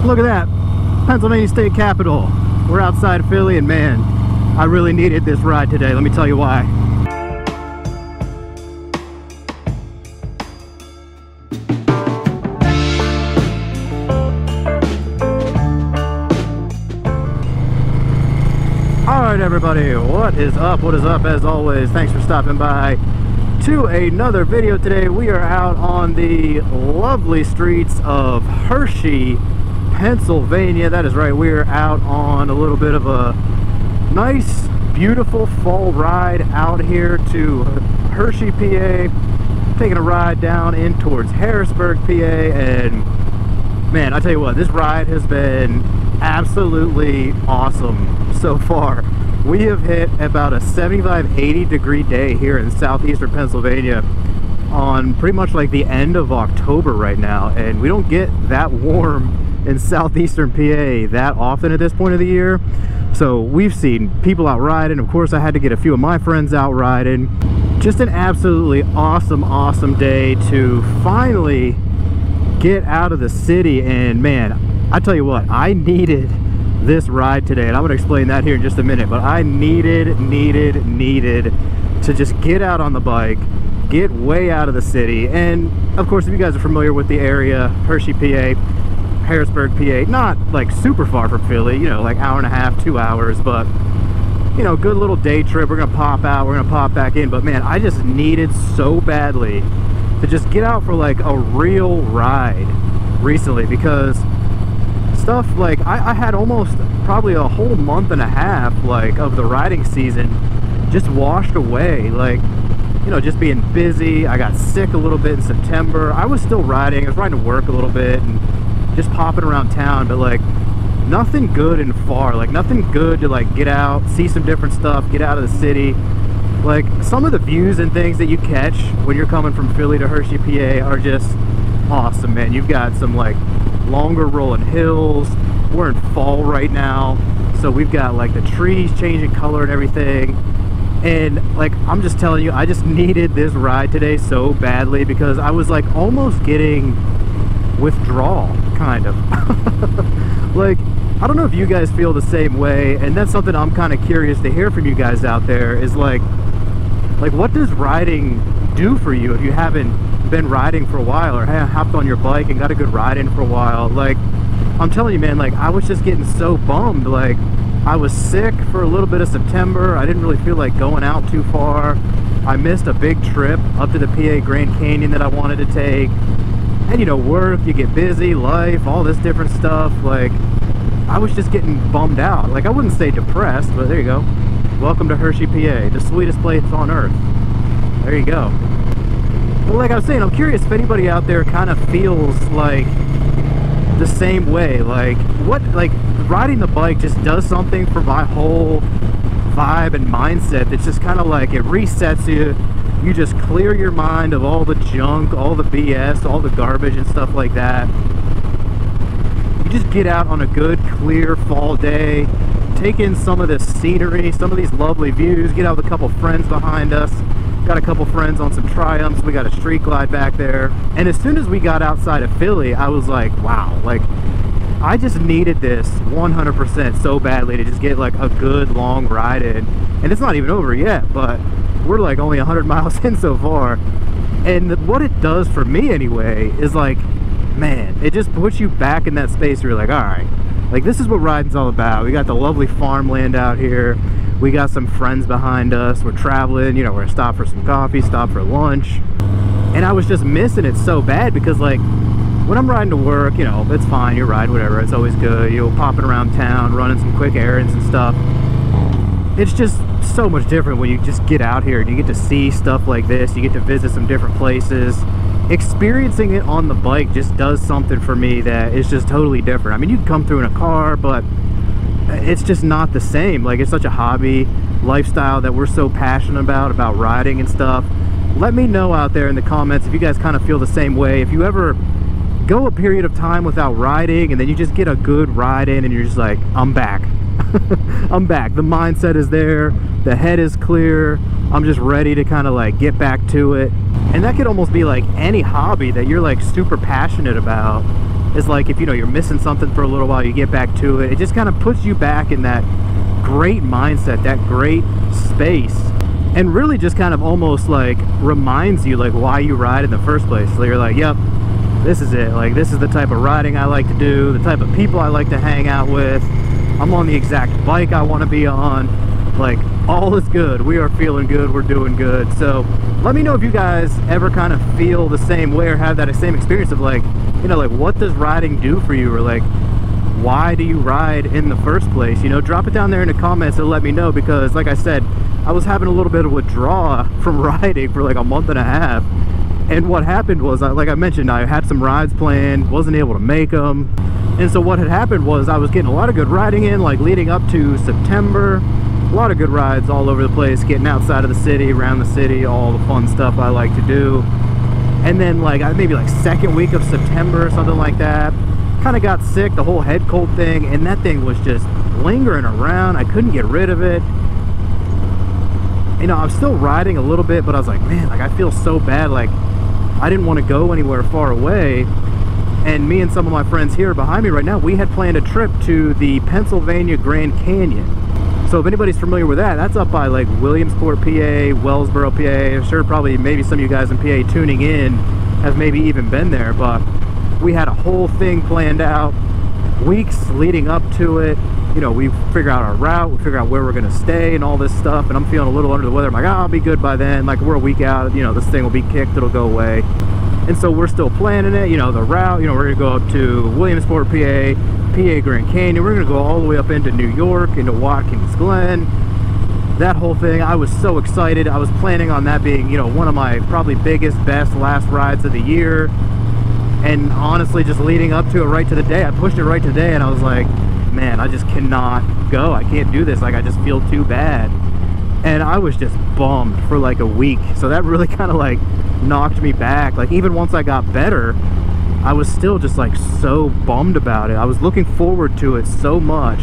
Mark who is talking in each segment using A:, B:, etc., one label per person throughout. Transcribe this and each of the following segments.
A: Look at that, Pennsylvania State Capitol. We're outside of Philly, and man, I really needed this ride today. Let me tell you why. Alright everybody, what is up? What is up? As always, thanks for stopping by to another video today. We are out on the lovely streets of Hershey, Pennsylvania. That is right, we are out on a little bit of a nice, beautiful fall ride out here to Hershey, PA. Taking a ride down in towards Harrisburg, PA, and man, I tell you what, this ride has been absolutely awesome so far. We have hit about a 75-80 degree day here in southeastern Pennsylvania on pretty much like the end of October right now, and we don't get that warm in southeastern PA that often at this point of the year. So we've seen people out riding. Of course, I had to get a few of my friends out riding. Just an absolutely awesome day to finally get out of the city. And man, I tell you what, I needed this ride today, and I'm gonna explain that here in just a minute. But I needed to just get out on the bike, get way out of the city. And of course, if you guys are familiar with the area, Hershey, PA, Harrisburg, PA, not like super far from Philly, you know, like hour and a half, 2 hours, but you know, good little day trip. We're gonna pop out, we're gonna pop back in. But man, I just needed so badly to just get out for like a real ride recently, because stuff like I had almost probably a whole month and a half like of the riding season just washed away. Like, you know, just being busy. I got sick a little bit in September. I was still riding, I was riding to work a little bit and just popping around town, but like nothing good and far, like nothing good to like get out, see some different stuff, get out of the city. Like some of the views and things that you catch when you're coming from Philly to Hershey, PA are just awesome, man. You've got some like longer rolling hills. We're in fall right now, so we've got like the trees changing color and everything. And like, I'm just telling you, I just needed this ride today so badly, because I was like almost getting withdrawal, kind of. Like, I don't know if you guys feel the same way, and that's something I'm kind of curious to hear from you guys out there, is like what does riding do for you if you haven't been riding for a while, or hopped on your bike and got a good ride in for a while? Like, I'm telling you, man, like I was just getting so bummed. Like, I was sick for a little bit of September. I didn't really feel like going out too far. I missed a big trip up to the PA Grand Canyon that I wanted to take. And you know, work, you get busy, life, all this different stuff. Like, I was just getting bummed out. Like, I wouldn't say depressed, but there you go. Welcome to Hershey, PA, the sweetest place on earth. There you go. Well, like I was saying, I'm curious if anybody out there kind of feels like the same way. Like, what, like riding the bike just does something for my whole vibe and mindset. It's just kind of like, it resets you. You just clear your mind of all the junk, all the BS, all the garbage and stuff like that. You just get out on a good, clear fall day, take in some of this scenery, some of these lovely views, get out with a couple friends behind us. Got a couple friends on some Triumphs. We got a street glide back there. And as soon as we got outside of Philly, I was like, wow, like I just needed this 100% so badly to just get like a good long ride in. And it's not even over yet, but we're like only 100 miles in so far. And what it does for me anyway is like, man, it just puts you back in that space where you're like, all right, like this is what riding's all about. We got the lovely farmland out here. We got some friends behind us. We're traveling, you know, we're gonna stop for some coffee, stop for lunch. And I was just missing it so bad, because like when I'm riding to work, you know, it's fine, you're riding, whatever, it's always good. You're popping around town, running some quick errands and stuff. It's just so much different when you just get out here and you get to see stuff like this. You get to visit some different places. Experiencing it on the bike just does something for me that is just totally different. I mean, you can come through in a car, but it's just not the same. Like, it's such a hobby lifestyle that we're so passionate about riding and stuff. Let me know out there in the comments if you guys kind of feel the same way. If you ever go a period of time without riding and then you just get a good ride in and you're just like, I'm back. I'm back. The mindset is there, the head is clear, I'm just ready to kind of like get back to it. And that could almost be like any hobby that you're like super passionate about. is like, if you know you're missing something for a little while, you get back to it. It just kind of puts you back in that great mindset, that great space, and really just kind of almost like reminds you like why you ride in the first place. So you're like, yep, this is it. Like, this is the type of riding I like to do, the type of people I like to hang out with. I'm on the exact bike I want to be on. Like, all is good. We are feeling good. We're doing good. So let me know if you guys ever kind of feel the same way or have that same experience of like, you know, like, what does riding do for you? Or like, why do you ride in the first place? You know, drop it down there in the comments and let me know, because like I said, I was having a little bit of withdrawal from riding for like a month and a half. And what happened was, like I mentioned, I had some rides planned, wasn't able to make them. And so what had happened was I was getting a lot of good riding in, like leading up to September. A lot of good rides all over the place, getting outside of the city, around the city, all the fun stuff I like to do. And then like maybe like second week of September or something like that, kind of got sick, the whole head cold thing, and that thing was just lingering around. I couldn't get rid of it. You know, I'm still riding a little bit, but I was like, man, like I feel so bad. Like, I didn't want to go anywhere far away. And me and some of my friends here behind me right now, we had planned a trip to the Pennsylvania Grand Canyon. So if anybody's familiar with that, that's up by like Williamsport, PA, Wellsboro, PA. I'm sure probably maybe some of you guys in PA tuning in have maybe even been there, but we had a whole thing planned out, weeks leading up to it. You know, we figure out our route, we figure out where we're gonna stay and all this stuff, and I'm feeling a little under the weather. I'm like, oh, I'll be good by then. Like, we're a week out, you know, this thing will be kicked, it'll go away. And so we're still planning it, you know, the route, you know, we're gonna go up to Williamsport, PA, Grand Canyon. We're gonna go all the way up into New York, into Watkins Glen, that whole thing. I was so excited. I was planning on that being, you know, one of my probably biggest, best last rides of the year. And honestly, just leading up to it, right to the day, I pushed it right to the day, and I was like, man, I just cannot go. I can't do this. Like, I just feel too bad. And I was just bummed for like a week. So that really kind of like knocked me back. Like, even once I got better, I was still just like so bummed about it. I was looking forward to it so much,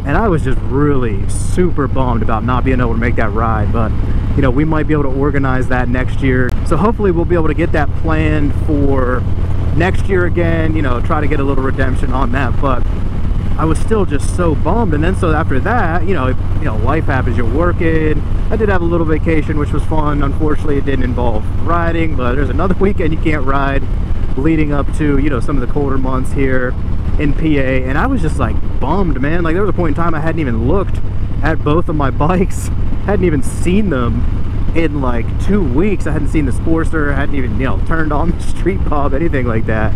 A: and I was just really super bummed about not being able to make that ride. But you know, we might be able to organize that next year, so hopefully we'll be able to get that planned for next year again, you know, try to get a little redemption on that. But I was still just so bummed. And then so after that, you know, life happens, you're working. I did have a little vacation, which was fun. Unfortunately, it didn't involve riding, but there's another weekend you can't ride leading up to, you know, some of the colder months here in PA. And I was just like bummed, man. Like, there was a point in time I hadn't even looked at both of my bikes, hadn't even seen them in like 2 weeks. I hadn't seen the Sportster, hadn't even, you know, turned on the Street Bob, anything like that.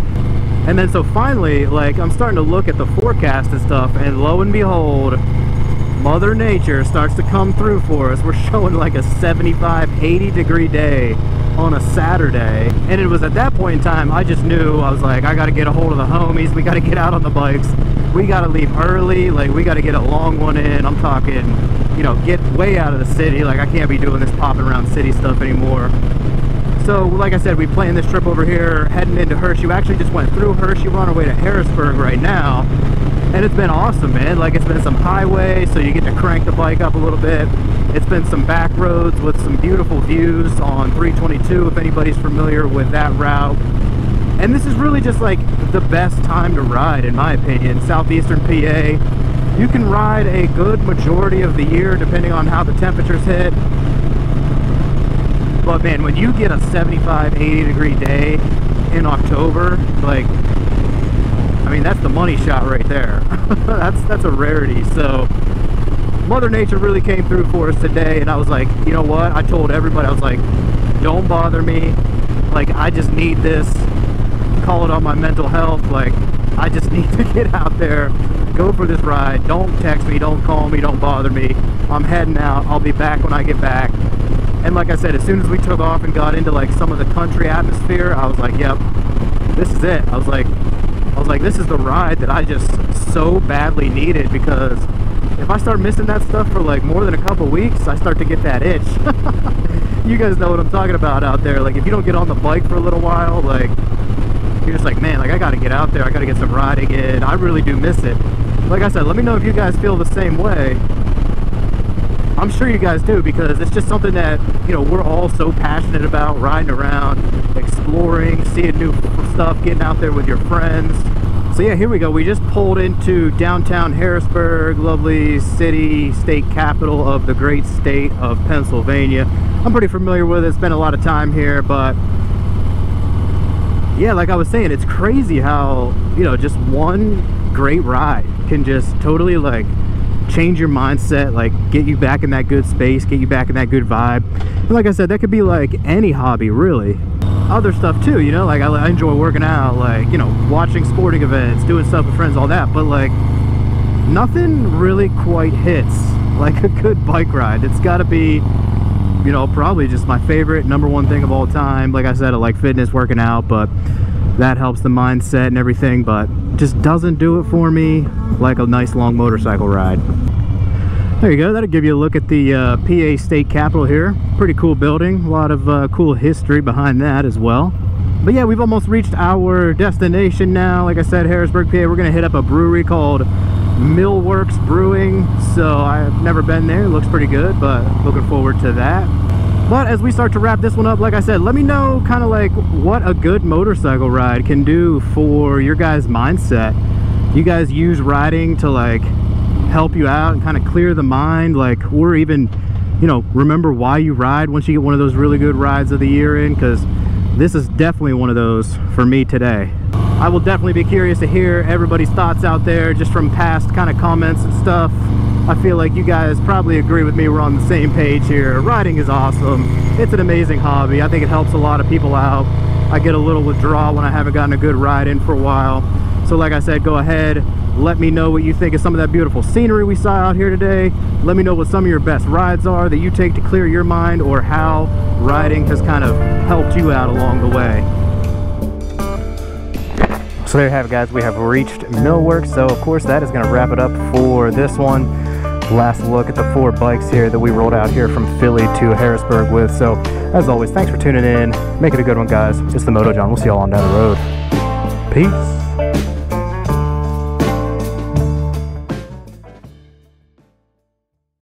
A: And then so finally, like, I'm starting to look at the forecast and stuff, and lo and behold, Mother Nature starts to come through for us. We're showing like a 75, 80 degree day on a Saturday. And it was at that point in time, I just knew, I was like, I gotta get a hold of the homies, we gotta get out on the bikes, we gotta leave early, like, we gotta get a long one in. I'm talking, you know, get way out of the city. Like, I can't be doing this popping around city stuff anymore. So like I said, we planned this trip over here, heading into Hershey. We actually just went through Hershey. We're on our way to Harrisburg right now, and it's been awesome, man. Like, it's been some highway, so you get to crank the bike up a little bit. It's been some back roads with some beautiful views on 322, if anybody's familiar with that route. And this is really just like the best time to ride, in my opinion. Southeastern PA, you can ride a good majority of the year depending on how the temperatures hit. But man, when you get a 75, 80 degree day in October, like, I mean, that's the money shot right there. that's a rarity. So Mother Nature really came through for us today, and I was like, you know what? I told everybody, I was like, don't bother me. Like, I just need this. Call it on my mental health. Like, I just need to get out there, go for this ride. Don't text me, don't call me, don't bother me. I'm heading out. I'll be back when I get back. And like I said, as soon as we took off and got into like some of the country atmosphere, I was like, yep, this is it. I was like, this is the ride that I just so badly needed, because if I start missing that stuff for like more than a couple weeks, I start to get that itch. You guys know what I'm talking about out there. Like, if you don't get on the bike for a little while, like, you're just like, man, like, I gotta get out there, I gotta get some riding in. I really do miss it. Like I said, let me know if you guys feel the same way. I'm sure you guys do, because it's just something that, you know, we're all so passionate about, riding around, exploring, seeing new stuff, getting out there with your friends. So yeah, here we go. We just pulled into downtown Harrisburg, lovely city, state capital of the great state of Pennsylvania. I'm pretty familiar with it, spent a lot of time here, but yeah, like I was saying, it's crazy how, you know, just one great ride can just totally like change your mindset, like get you back in that good space, get you back in that good vibe. And like I said, that could be like any hobby, really. Other stuff too, you know, like I enjoy working out, like, you know, watching sporting events, doing stuff with friends, all that, but like nothing really quite hits like a good bike ride. It's got to be, you know, probably just my favorite #1 thing of all time. Like I said, I like fitness, working out, but that helps the mindset and everything, but just doesn't do it for me like a nice long motorcycle ride. There you go. That'll give you a look at the PA state capitol here. Pretty cool building. A lot of cool history behind that as well. But yeah, we've almost reached our destination now. Like I said, Harrisburg, PA. We're going to hit up a brewery called Millworks Brewing. So I've never been there. It looks pretty good, but looking forward to that. But as we start to wrap this one up, like I said, let me know kind of like what a good motorcycle ride can do for your guys' mindset. You guys use riding to like help you out and kind of clear the mind, like, or even, you know, remember why you ride once you get one of those really good rides of the year in, because this is definitely one of those for me today. I will definitely be curious to hear everybody's thoughts out there, just from past kind of comments and stuff. I feel like you guys probably agree with me. We're on the same page here. Riding is awesome. It's an amazing hobby. I think it helps a lot of people out. I get a little withdrawal when I haven't gotten a good ride in for a while. So like I said, go ahead, let me know what you think of some of that beautiful scenery we saw out here today. Let me know what some of your best rides are that you take to clear your mind, or how riding has kind of helped you out along the way. So there you have it, guys. We have reached Millworks. So of course that is going to wrap it up for this one. Last look at the 4 bikes here that we rolled out here from Philly to Harrisburg with. So as always, thanks for tuning in. Make it a good one, guys. It's the Moto John. We'll see y'all on down the road. Peace.